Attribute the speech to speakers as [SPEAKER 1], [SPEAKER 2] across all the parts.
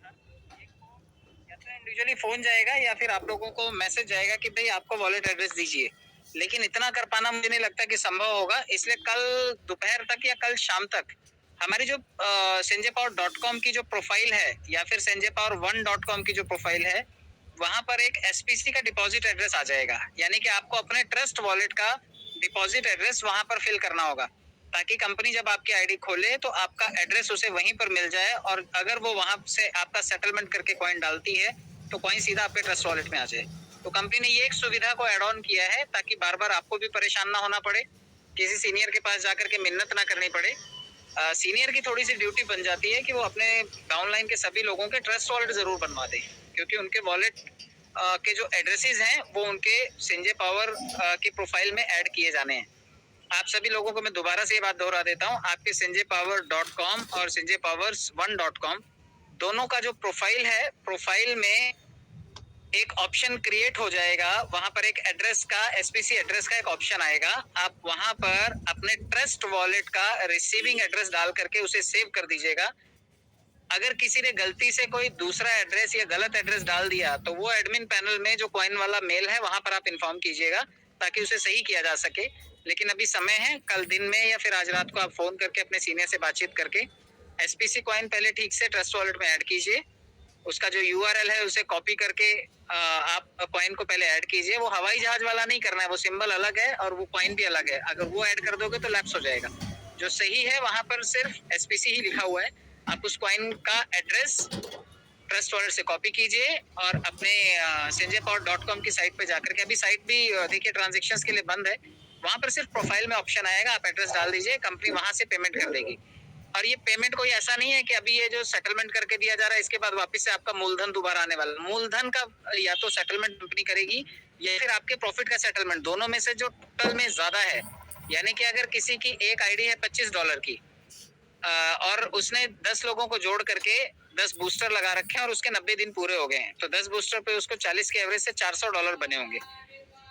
[SPEAKER 1] या तो individually phone जाएगा या फिर आप लोगों को मैसेज जाएगा कि भई आपको वॉलेट एड्रेस दीजिए। लेकिन इतना कर पाना मुझे नहीं लगता कि संभव होगा, इसलिए कल दोपहर तक या कल शाम तक हमारी जो sanjaypower.com की जो प्रोफ़ाइल है या फिर sanjaypower1.com की जो प्रोफ़ाइल है, वहाँ पर एक एसपीसी का डिपॉज़िट एड्रेस आ जाएगा। यानी कि आपको अपने ट्रस्ट वॉलेट का डिपॉज़िट एड्रेस वहाँ पर फ़िल करना होगा, ताकि कंपनी जब आपकी आईडी खोले तो आपका एड्रेस उसे वहीं पर मिल जाए और अगर वो वहाँ से आपका सेटलमेंट करके कॉइन डालती है, तो कॉइन सीधा आपके ट्रस्ट वॉलेट में आ जाए। तो कंपनी ने ये एक सुविधा को ऐड ऑन किया है ताकि बार-बार आपको भी परेशान ना होना पड़े, किसी सीनियर के पास जाकर के मिन्नत ना करनी पड़े। सीनियर की थोड़ी-सी ड्यूटी बन जाती है कि वो अपने डाउनलाइन के सभी लोगों के ट्रस्ट वॉलेट ज़रूर बनवा दें, क्योंकि उनके वॉलेट के जो एड्रेसेस हैं, वो उनके संजय पावर की प्रोफ़ाइल में ऐड किए जाने हैं। आप सभी लोगों को मैं दोबारा से ये बात दोहरा देता हूँ, आपके sanjaypower.com और sanjaypower1.com दोनों का जो प्रोफाइल है, प्रोफाइल में एक ऑप्शन क्रिएट हो जाएगा, वहां पर एक एड्रेस का एसपीसी एड्रेस का एक ऑप्शन आएगा। आप वहां पर अपने ट्रस्ट वॉलेट का रिसीविंग एड्रेस डाल करके उसे सेव कर दीजिएगा। अगर किसी ने गलती से कोई दूसरा एड्रेस या गलत एड्रेस डाल दिया, तो वो एडमिन पैनल में जो कॉइन वाला मेल है, वहां पर आप इन्फॉर्म कीजिएगा ताकि उसे सही किया जा सके। लेकिन अभी समय है, कल दिन में या फिर आज रात को आप फोन करके अपने सीनियर से बातचीत करके एसपीसी कॉइन पहले ठीक से ट्रस्ट वॉलेट में ऐड कीजिए। उसका जो यूआरएल है उसे कॉपी करके आप कॉइन को पहले ऐड कीजिए। वो हवाई जहाज वाला नहीं करना है, वो सिंबल अलग है और वो कॉइन भी अलग है। अगर वो ऐड कर दोगे तो लैप्स हो जाएगा। जो सही है वहां पर सिर्फ एसपीसी ही लिखा हुआ है। आप उस कॉइन का एड्रेस ट्रस्ट वॉलेट से कॉपी कीजिए और अपने sanjaypower.com की साइट पे जाकर के, अभी साइट भी देखिए ट्रांजेक्शन्स के लिए बंद है, वहां पर सिर्फ प्रोफाइल में ऑप्शन आएगा, आप एड्रेस डाल दीजिए, कंपनी वहां से पेमेंट कर देगी। और ये पेमेंट कोई ऐसा नहीं है कि अभी ये जो सेटलमेंट करके दिया जा रहा है इसके बाद वापस से आपका मूलधन दोबारा आने वाला है। मूलधन का या तो सेटलमेंट कंपनी करेगी या फिर आपके प्रॉफिट का सेटलमेंट, दोनों में से जो टोटल में ज्यादा है। यानी कि अगर किसी की एक आईडी है $25 की और उसने 10 लोगों को जोड़ करके 10 बूस्टर लगा रखे हैं और उसके 90 दिन पूरे हो गए हैं, तो 10 बूस्टर पे उसको 40 के एवरेज से $400 बने होंगे।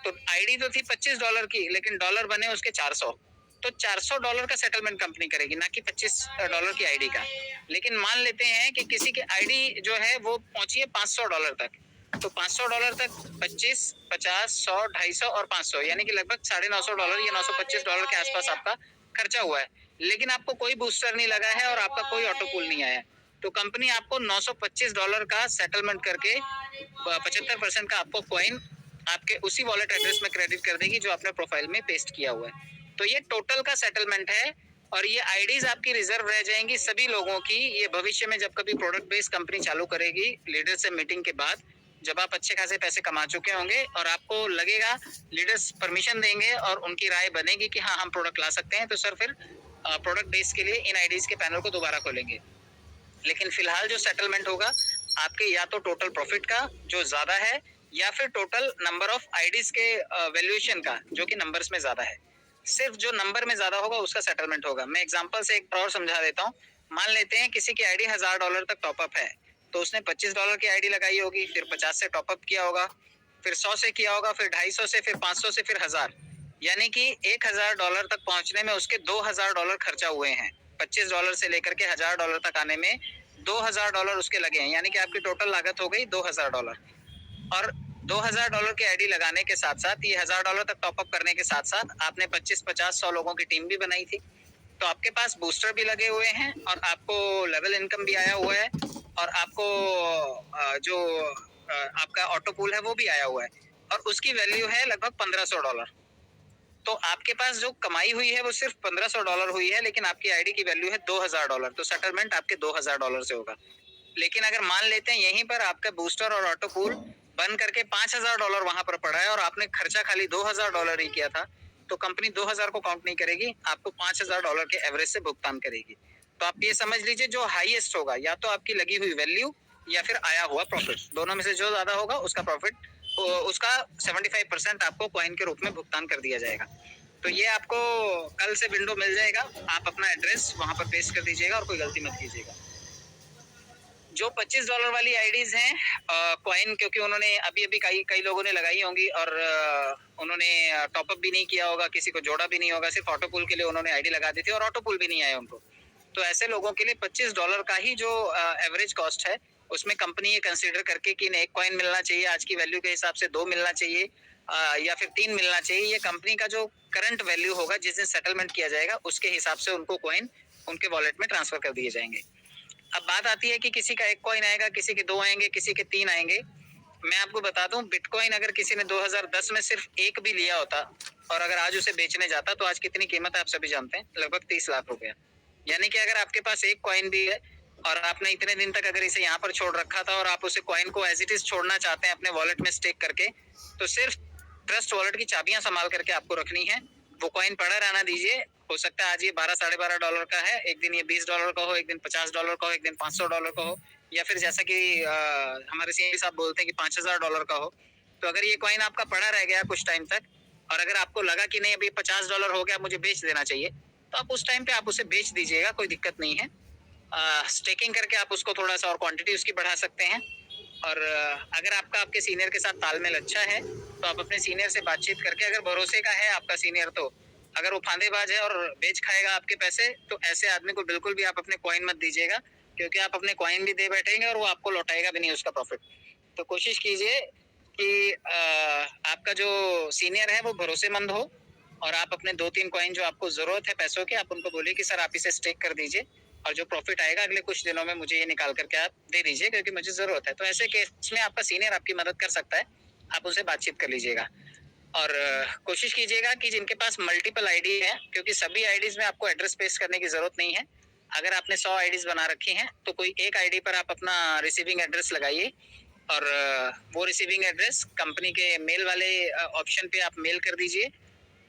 [SPEAKER 1] तो आईडी तो थी $25 की, लेकिन डॉलर बने उसके 400। तो $400 का सेटलमेंट कंपनी करेगी, ना कि $25 की आईडी का। लेकिन मान लेते हैं कि किसी की आईडी जो है वो पहुंची है $500 तक, तो $500 तक 25, 50, 100, 250 और 500, यानी कि लगभग $950 या $925 के आसपास आपका खर्चा हुआ है। लेकिन आपको कोई बूस्टर नहीं लगा है और आपका कोई ऑटो पुल नहीं आया है, तो कंपनी आपको $925 का सेटलमेंट करके 75% का आपको कॉइन आपके उसी वॉलेट एड्रेस में क्रेडिट कर देगी जो आपने प्रोफाइल में पेस्ट किया हुआ है। तो ये टोटल का सेटलमेंट है और ये आईडीज आपकी रिजर्व रह जाएंगी सभी लोगों की। ये भविष्य में जब कभी प्रोडक्ट बेस्ड कंपनी चालू करेगी, लीडर से मीटिंग के बाद, जब आप अच्छे खासे पैसे कमा चुके होंगे और आपको लगेगा लीडर्स परमिशन देंगे और उनकी राय बनेगी कि हाँ हम प्रोडक्ट ला सकते हैं, तो सर फिर प्रोडक्ट बेस के लिए इन आईडीज के पैनल को दोबारा खोलेंगे। लेकिन फिलहाल जो सेटलमेंट होगा आपके या तो टोटल प्रॉफिट का जो ज्यादा है या फिर टोटल नंबर ऑफ आईडीज के वैल्यूएशन का जो कि नंबर्स में ज्यादा है। सिर्फ जो नंबर में ज्यादा होगा उसका सेटलमेंट होगा। मैं एग्जांपल से एक और समझा देता हूँ। मान लेते हैं किसी की आईडी $1000 तक टॉपअप है, तो उसने $25 की आईडी लगाई होगी, फिर 50 से टॉपअप किया होगा, फिर 100 से किया होगा, फिर 250 से, फिर 500 से, फिर 1000। यानी कि $1000 तक पहुंचने में उसके $2000 खर्चा हुए हैं। $25 से लेकर के $1000 तक आने में $2000 उसके लगे हैं, यानी कि आपकी टोटल लागत हो गई $2000। और $2000 की आईडी लगाने के साथ साथ, ये $1000 तक टॉपअप करने के साथ साथ आपने 25, 50, 100 लोगों की टीम भी बनाई थी, तो आपके पास बूस्टर भी लगे हुए हैं और आपको लेवल इनकम भी आया हुआ है और आपको जो आपका ऑटो पूल है वो भी आया हुआ है और उसकी वैल्यू है लगभग $1500। तो आपके पास जो कमाई हुई है वो सिर्फ $1500 हुई है, लेकिन आपकी आईडी की वैल्यू है $2000, तो सेटलमेंट आपके $2000 से होगा। लेकिन अगर मान लेते हैं यहीं पर आपका बूस्टर और ऑटो पूल बन करके $5000 वहां पर पड़ा है और आपने खर्चा खाली $2000 ही किया था, तो कंपनी 2000 को काउंट नहीं करेगी, आपको $5000 के एवरेज से भुगतान करेगी। तो आप ये समझ लीजिए जो हाईएस्ट होगा या तो आपकी लगी हुई वैल्यू या फिर आया हुआ प्रॉफिट, दोनों में से जो ज्यादा होगा उसका प्रॉफिट, उसका 75% आपको कॉइन के रूप में भुगतान कर दिया जाएगा। तो ये आपको कल से विंडो मिल जाएगा, आप अपना एड्रेस वहां पर पेस्ट कर दीजिएगा और कोई गलती मत कीजिएगा। जो $25 वाली आईडीज हैं कॉइन, क्योंकि उन्होंने अभी अभी कई कई लोगों ने लगाई होंगी और उन्होंने टॉपअप भी नहीं किया होगा, किसी को जोड़ा भी नहीं होगा, सिर्फ ऑटो पुल के लिए उन्होंने आईडी लगा दी थी और ऑटो पुल भी नहीं आया उनको। तो ऐसे लोगों के लिए $25 का ही जो एवरेज कॉस्ट है उसमें कंपनी ये कंसीडर करके कि नहीं 1 कॉइन मिलना चाहिए, आज की वैल्यू के हिसाब से 2 मिलना चाहिए या फिर 3 मिलना चाहिए, ये कंपनी का जो करंट वैल्यू होगा जिस दिन सेटलमेंट किया जाएगा उसके हिसाब से उनको कॉइन उनके वॉलेट में ट्रांसफर कर दिए जाएंगे। अब बात आती है कि किसी का 1 कॉइन आएगा, किसी के 2 आएंगे, किसी के 3 आएंगे। मैं आपको बता दूं, बिटकॉइन अगर किसी ने 2010 में सिर्फ 1 भी लिया होता और अगर आज उसे बेचने जाता तो आज कितनी कीमत है आप सभी जानते हैं, लगभग 30 लाख रुपया। यानी कि अगर आपके पास 1 कॉइन भी है और आपने इतने दिन तक अगर इसे यहाँ पर छोड़ रखा था और आप उसे कॉइन को एज इट इज छोड़ना चाहते हैं अपने वॉलेट में स्टेक करके, तो सिर्फ ट्रस्ट वॉलेट की चाबियां संभाल करके आपको रखनी है। वो कॉइन पड़ा रहना दीजिए। हो सकता है आज ये 12 साढ़े 12 डॉलर का है, एक दिन ये $20 का हो, एक दिन $50 का हो, एक दिन $500 का हो, या फिर जैसा कि हमारे सीएम साहब बोलते हैं कि $5000 का हो। तो अगर ये कॉइन आपका पड़ा रह गया कुछ टाइम तक और अगर आपको लगा कि नहीं अभी $50 हो गया मुझे बेच देना चाहिए, तो आप उस टाइम पे आप उसे बेच दीजिएगा, कोई दिक्कत नहीं है। स्टेकिंग करके आप उसको थोड़ा सा और क्वांटिटी उसकी बढ़ा सकते हैं। और अगर आपका आपके सीनियर के साथ तालमेल अच्छा है तो आप अपने सीनियर से बातचीत करके, अगर भरोसे का है आपका सीनियर, तो अगर वो फांदेबाज है और बेच खाएगा आपके पैसे, तो ऐसे आदमी को बिल्कुल भी आप अपने कॉइन मत दीजिएगा, क्योंकि आप अपने कॉइन भी दे बैठेंगे और वो आपको लौटाएगा भी नहीं उसका प्रॉफिट। तो कोशिश कीजिए कि आपका जो सीनियर है वो भरोसेमंद हो और आप अपने 2-3 कॉइन जो आपको जरूरत है पैसों की, आप उनको बोलिए कि सर आप इसे स्टेक कर दीजिए और जो प्रॉफिट आएगा अगले कुछ दिनों में मुझे ये निकाल करके आप दे दीजिए, क्योंकि मुझे जरूरत है। तो ऐसे केस में आपका सीनियर आपकी मदद कर सकता है, आप उनसे बातचीत कर लीजिएगा। और कोशिश कीजिएगा कि जिनके पास मल्टीपल आईडी है, क्योंकि सभी आईडीज में आपको एड्रेस पेस्ट करने की जरूरत नहीं है। अगर आपने 100 आईडीज बना रखी हैं तो कोई एक आईडी पर आप अपना रिसीविंग एड्रेस लगाइए और वो रिसीविंग एड्रेस कंपनी के मेल वाले ऑप्शन पे आप मेल कर दीजिए,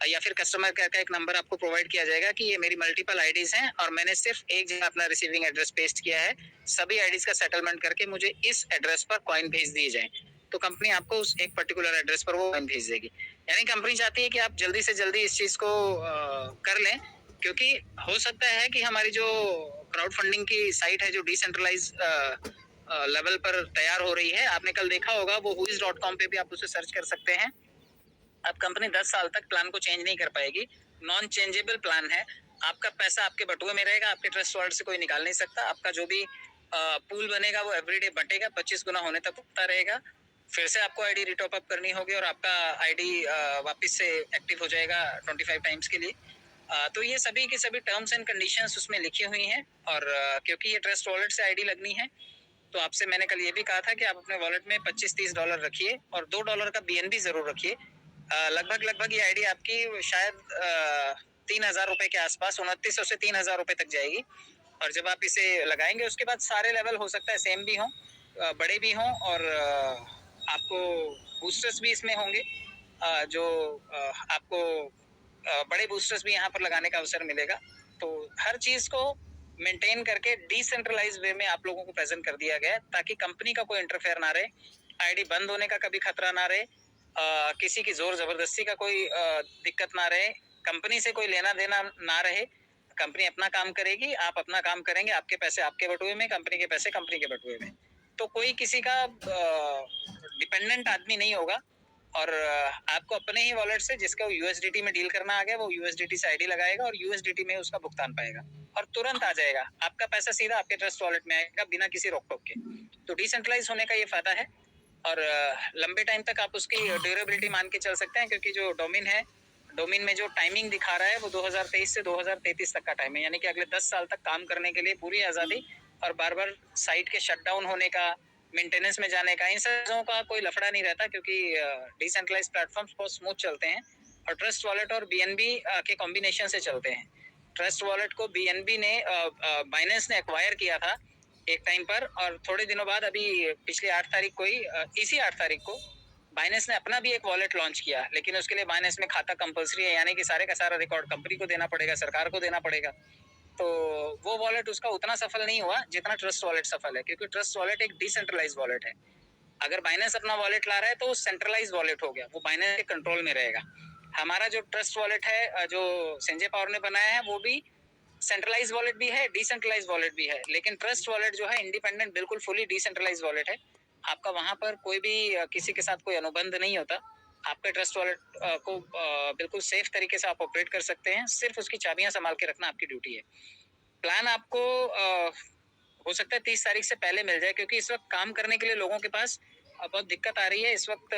[SPEAKER 1] या फिर कस्टमर केयर का एक नंबर आपको प्रोवाइड किया जाएगा कि ये मेरी मल्टीपल आईडीज हैं और मैंने सिर्फ एक जगह अपना रिसीविंग एड्रेस पेस्ट किया है, सभी आईडीज का सेटलमेंट करके मुझे इस एड्रेस पर कॉइन भेज दिए जाए। तो कंपनी आपको उस एक पर्टिकुलर एड्रेस पर वो कॉइन भेज देगी। यानी कंपनी चाहती है कि आप जल्दी से जल्दी इस चीज को कर लें, क्योंकि हो सकता है कि हमारी जो क्राउड फंडिंग की साइट है जो डिसेंट्रलाइज लेवल पर तैयार हो रही है, आपने कल देखा होगा, वो whois.com पे भी आप उसे सर्च कर सकते हैं। अब कंपनी 10 साल तक प्लान को चेंज नहीं कर पाएगी, नॉन चेंजेबल प्लान है। आपका पैसा आपके बटुए में रहेगा, आपके ट्रस्ट वॉलेट से कोई निकाल नहीं सकता। आपका जो भी पूल बनेगा वो एवरीडे बटेगा, 25 गुना होने तक उठता रहेगा। फिर से आपको आईडी रिटॉप अप करनी होगी और आपका आईडी वापस से एक्टिव हो जाएगा 25 टाइम्स के लिए। तो ये सभी की सभी टर्म्स एंड कंडीशंस उसमें लिखी हुई हैं। और क्योंकि ये ट्रस्ट वॉलेट से आईडी लगनी है, तो आपसे मैंने कल ये भी कहा था कि आप अपने वॉलेट में $25-30 रखिए और $2 का बीएनबी जरूर रखिए। लगभग लगभग ये आईडी आपकी शायद 3,000 रुपए के आसपास, 2900 से 3,000 रुपए तक जाएगी। और जब आप इसे लगाएंगे उसके बाद सारे लेवल हो सकता है सेम भी हों, बड़े भी हों, और आपको बूस्टर्स भी इसमें होंगे, जो आपको बड़े बूस्टर्स भी यहाँ पर लगाने का अवसर मिलेगा। तो हर चीज को मेंटेन करके डिसेंट्रलाइज वे में आप लोगों को प्रेजेंट कर दिया गया है, ताकि कंपनी का कोई इंटरफेयर ना रहे, आईडी बंद होने का कभी खतरा ना रहे, किसी की जोर जबरदस्ती का कोई दिक्कत ना रहे, कंपनी से कोई लेना देना ना रहे। कंपनी अपना काम करेगी, आप अपना काम करेंगे, आपके पैसे आपके बटुए में, कंपनी के पैसे कंपनी के बटुए में। तो कोई किसी का डिपेंडेंट आदमी नहीं होगा। और आपको अपने ही वॉलेट से, जिसका यूएसडीटी में डील करना आ गया, वो यूएसडीटी से आईडी लगाएगा और यूएसडीटी में उसका भुगतान पाएगा और तुरंत आ जाएगा, आपका पैसा सीधा आपके ट्रस्ट वॉलेट में आएगा बिना किसी रोक टोक के। तो डिसेंट्रलाइज होने का ये फायदा है। और लंबे टाइम तक आप उसकी ड्यूरेबिलिटी मान के चल सकते हैं, क्योंकि जो डोमेन है, डोमेन में जो टाइमिंग दिखा रहा है वो 2023 से 2033 तक का टाइम है, यानी कि अगले 10 साल तक काम करने के लिए पूरी आज़ादी। और बार बार साइट के शटडाउन होने का, मेंटेनेंस में जाने का, इन चीजों का कोई लफड़ा नहीं रहता, क्योंकि डिसेंट्रलाइज प्लेटफॉर्म्स बहुत स्मूथ चलते हैं और ट्रस्ट वॉलेट और बीएनबी के कॉम्बिनेशन से चलते हैं। ट्रस्ट वॉलेट को बीएनबी ने, बाइनेंस ने एक्वायर किया था एक टाइम पर, और थोड़े दिनों बाद अभी पिछले 8 तारीख को ही, इसी 8 तारीख को बाइनेंस ने अपना भी एक वॉलेट लॉन्च किया, लेकिन उसके लिए बाइनेंस में खाता कंपलसरी है, यानी कि सारे का सारा रिकॉर्ड कंपनी को देना पड़ेगा, सरकार को देना पड़ेगा। तो वो वॉलेट उसका उतना सफल नहीं हुआ जितना ट्रस्ट वॉलेट सफल है, क्योंकि ट्रस्ट वॉलेट एक डिसेंट्रलाइज वॉलेट है। अगर बाइनेंस अपना वॉलेट ला रहा है तो वो सेंट्रलाइज वॉलेट हो गया, वो बाइनेंस के कंट्रोल में रहेगा। हमारा जो ट्रस्ट वॉलेट है, जो संजय पावर ने बनाया है, वो भी सेंट्रलाइज वॉलेट भी है, डिसेंट्रलाइज वॉलेट भी है, लेकिन ट्रस्ट वॉलेट जो है इंडिपेंडेंट, बिल्कुल फुली डिसेंट्रलाइज वॉलेट है। आपका वहां पर कोई भी किसी के साथ कोई अनुबंध नहीं होता। आपके ट्रस्ट वॉलेट को बिल्कुल सेफ तरीके से आप ऑपरेट कर सकते हैं, सिर्फ उसकी चाबियां संभाल के रखना आपकी ड्यूटी है। प्लान आपको हो सकता है 30 तारीख से पहले मिल जाए, क्योंकि इस वक्त काम करने के लिए लोगों के पास बहुत दिक्कत आ रही है। इस वक्त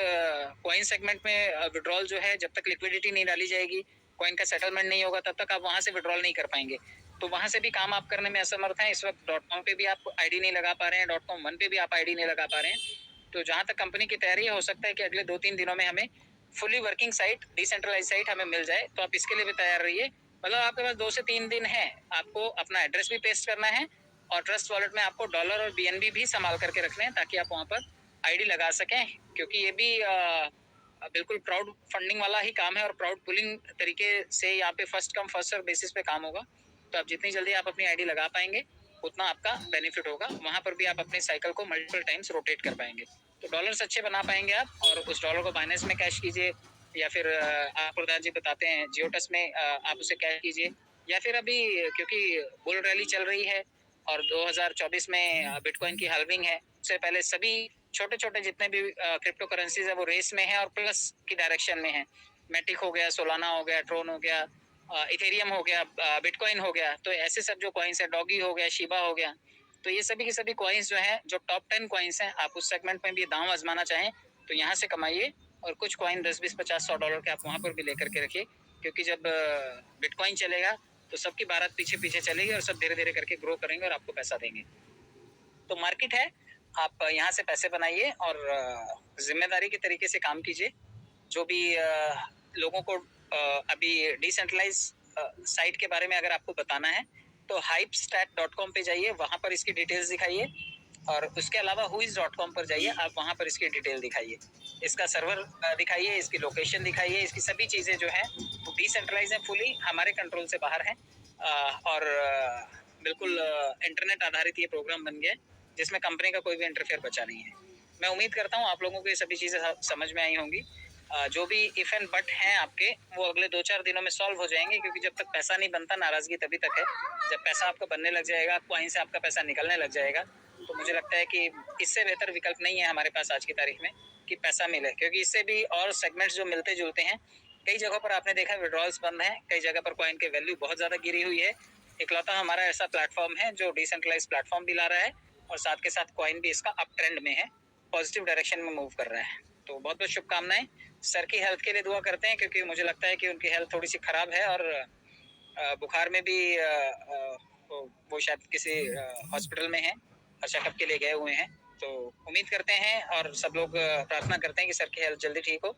[SPEAKER 1] कॉइन सेगमेंट में विड्रॉल जो है, जब तक लिक्विडिटी नहीं डाली जाएगी, कॉइन का सेटलमेंट नहीं होगा, तब तक आप वहां से विड्रॉल नहीं कर पाएंगे। तो वहां से भी काम आप करने में असमर्थ हैं। इस वक्त .com पे भी आप आईडी नहीं लगा पा रहे हैं, .com1 पे भी आप आईडी नहीं लगा पा रहे हैं। तो जहां तक कंपनी की तैयारी है, हो सकता है कि अगले 2-3 दिनों में हमें fully working site, decentralize site हमें मिल जाए। तो आप इसके लिए भी तैयार रहिए। मतलब आपके पास 2 से 3 दिन है। आपको अपना एड्रेस भी पेस्ट करना है और ट्रस्ट वॉलेट में आपको डॉलर और बीएनबी भी संभाल करके रखने हैं, ताकि आप वहां पर आईडी लगा सकें। क्योंकि ये भी बिल्कुल क्राउड फंडिंग वाला ही काम है और क्राउड पुलिंग तरीके से यहाँ पे first come first serve basis पे काम होगा। तो आप जितनी जल्दी आप अपनी आईडी लगा पाएंगे, उतना आपका बेनिफिट होगा। वहां पर भी आप अपने साइकिल को मल्टीपल टाइम्स रोटेट कर पाएंगे। तो डॉलर्स अच्छे बना पाएंगे आप, और उस डॉलर को बाइनेंस में कैश कीजिए, या फिर आप प्रधान जी बताते हैं जियोटस में आप उसे कैश कीजिए, या फिर अभी क्योंकि बुल रैली चल रही है और 2024 में बिटकॉइन की हाल्विंग है, उससे पहले सभी छोटे छोटे जितने भी क्रिप्टो करेंसीज है वो रेस में है और प्लस की डायरेक्शन में है। मैटिक हो गया, सोलाना हो गया, ट्रोन हो गया, इथेरियम हो गया, बिटकॉइन हो गया। तो ऐसे सब जो कॉइन्स है, डॉगी हो गया, शिबा हो गया, तो ये सभी के सभी कॉइन्स जो है, जो टॉप 10 कॉइन्स हैं, आप उस सेगमेंट में भी दांव आजमाना चाहें तो यहाँ से कमाइए। और कुछ कॉइन 10, 20, 50, $100 के आप वहां पर भी लेकर के रखिए, क्योंकि जब बिटकॉइन चलेगा तो सबकी बारात पीछे पीछे चलेगी और सब धीरे धीरे करके ग्रो करेंगे और आपको पैसा देंगे। तो मार्केट है, आप यहाँ से पैसे बनाइए और जिम्मेदारी के तरीके से काम कीजिए। जो भी लोगों को अभी डिसेंट्रलाइज साइट के बारे में अगर आपको बताना है तो hypestat.com पे जाइए, वहां पर इसकी डिटेल्स दिखाइए। और उसके अलावा whois.com पर जाइए, आप वहां पर इसकी डिटेल दिखाइए, इसका सर्वर दिखाइए, इसकी लोकेशन दिखाइए। इसकी सभी चीजें जो है वो डिसेंट्रलाइज है, फुली हमारे कंट्रोल से बाहर है। और बिल्कुल इंटरनेट आधारित ये प्रोग्राम बन गया है, जिसमें कंपनी का कोई भी इंटरफेयर बचा नहीं है। मैं उम्मीद करता हूँ आप लोगों को ये सभी चीजें समझ में आई होंगी। जो भी इफ एंड बट हैं आपके, वो अगले 2-4 दिनों में सॉल्व हो जाएंगे, क्योंकि जब तक पैसा नहीं बनता, नाराजगी तभी तक है। जब पैसा आपका बनने लग जाएगा, कॉइन से आपका पैसा निकलने लग जाएगा, तो मुझे लगता है कि इससे बेहतर विकल्प नहीं है हमारे पास आज की तारीख में कि पैसा मिले। क्योंकि इससे भी और सेगमेंट्स जो मिलते जुलते हैं, कई जगहों पर आपने देखा विड्रॉल्स बंद हैं, कई जगह पर कॉइन की वैल्यू बहुत ज्यादा गिरी हुई है। इकलौता हमारा ऐसा प्लेटफॉर्म है जो डिसेंट्रलाइज प्लेटफॉर्म भी ला रहा है, और साथ के साथ कॉइन भी इसका अप ट्रेंड में है, पॉजिटिव डायरेक्शन में मूव कर रहा है। तो बहुत बहुत शुभकामनाएं। सर की हेल्थ के लिए दुआ करते हैं, क्योंकि मुझे लगता है कि उनकी हेल्थ थोड़ी सी खराब है, और बुखार में भी वो शायद किसी हॉस्पिटल में है और चेकअप के लिए गए हुए हैं। तो उम्मीद करते हैं और सब लोग प्रार्थना करते हैं कि सर की हेल्थ जल्दी ठीक हो।